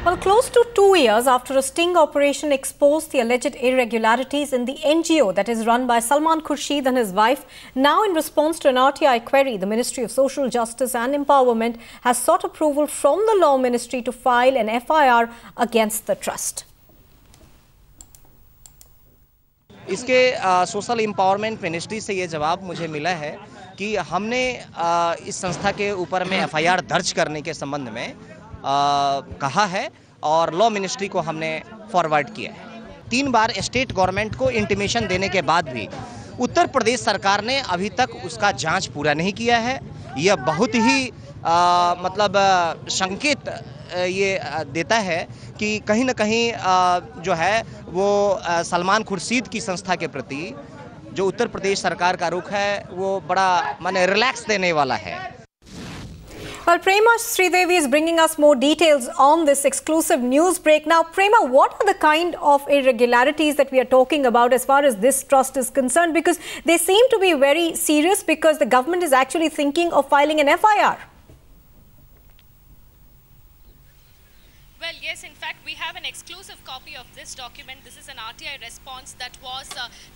Well, close to 2 years after a sting operation exposed the alleged irregularities in the NGO that is run by Salman Khurshid and his wife, now in response to an RTI query, the Ministry of Social Justice and Empowerment has sought approval from the Law Ministry to file an FIR against the trust. इसके social empowerment ministry से ये जवाब मुझे मिला है कि हमने इस संस्था के ऊपर में FIR दर्ज करने के संबंध में कहा है और लॉ मिनिस्ट्री को हमने फॉरवर्ड किया है। 3 बार स्टेट गवर्नमेंट को इंटीमेशन देने के बाद भी उत्तर प्रदेश सरकार ने अभी तक उसका जांच पूरा नहीं किया है। यह बहुत ही मतलब संकेत ये देता है कि कहीं न कहीं जो है वो सलमान खुर्शीद की संस्था के प्रति जो उत्तर प्रदेश सरकार का रुख है वो बड़ा माने रिलैक्स देने वाला है। Well, Prema Sridevi is bringing us more details on this exclusive news break. Now, Prema, what are the kind of irregularities that we are talking about as far as this trust is concerned? Because they seem to be very serious because the government is actually thinking of filing an FIR. Well, yes, in fact, we have an exclusive copy of this document. This is an RTI response that was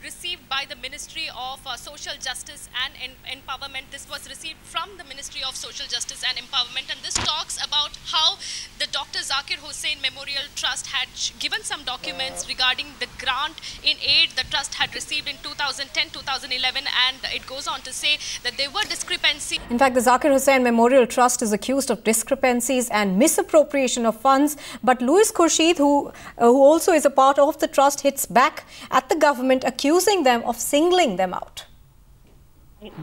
received by the Ministry of Social Justice and Empowerment. This was received from the Ministry of Social Justice and Empowerment, and this talks about how the Dr. Zakir Hussain Memorial Trust had given some documents regarding the grant in aid the trust had received in 2010-2011, and it goes on to say that there were discrepancies. In fact, the Zakir Hussain Memorial Trust is accused of discrepancies and misappropriation of funds. But Louis Khurshid, who also is a part of the trust, hits back at the government, accusing them of singling them out.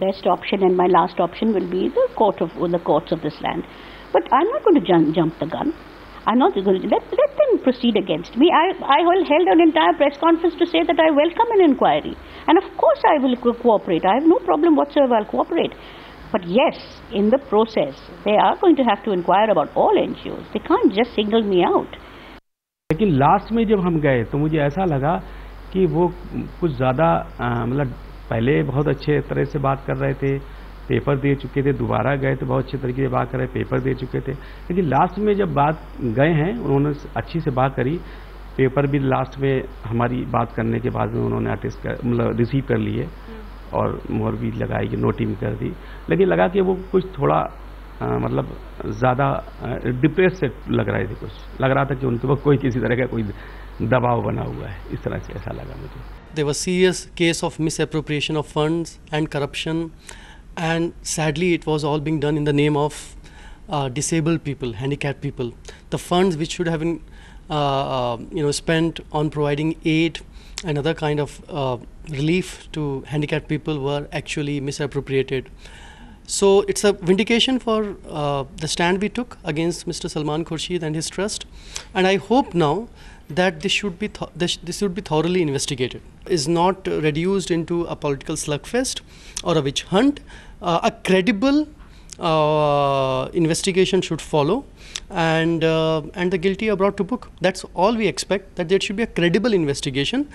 Best option and my last option will be the courts of this land. But I'm not going to jump the gun. I'm not going to let them proceed against me. I held an entire press conference to say that I welcome an inquiry, and of course I will cooperate. I have no problem whatsoever. I'll cooperate. But yes, in the process, they are going to have to inquire about all NGOs. They can't just single me out. लेकिन last में जब हम गए तो मुझे ऐसा लगा कि वो कुछ ज़्यादा मतलब पहले बहुत अच्छे तरह से बात कर रहे थे, पेपर दे चुके थे, दोबारा गए तो बहुत अच्छे तरीके से बात कर रहे, पेपर दे चुके थे, लेकिन लास्ट में जब बात गए हैं उन्होंने अच्छी से बात करी, पेपर भी लास्ट में हमारी बात करने के बाद में उन्होंने अटेस्ट कर मतलब रिसीव कर लिए और मोहर भी लगाई कि नोटिंग कर दी, लेकिन लगा कि वो कुछ थोड़ा मतलब ज़्यादा डिप्रेस से लग रहे थे, कुछ लग रहा था कि उनके ऊपर कोई किसी तरह का कोई दबाव बना हुआ है, इस तरह से ऐसा लगा मुझे. There was serious case of misappropriation of funds and corruption, and sadly it was all being done in the name of disabled people, handicapped people. The funds which should have been spent on providing aid and other kind of relief to handicapped people were actually misappropriated. So it's a vindication for the stand we took against Mr. Salman Khurshid and his trust, and I hope now that this should be thoroughly investigated. Is not reduced into a political slugfest or a witch hunt. A credible investigation should follow, and the guilty are brought to book. That's all we expect, that there should be a credible investigation.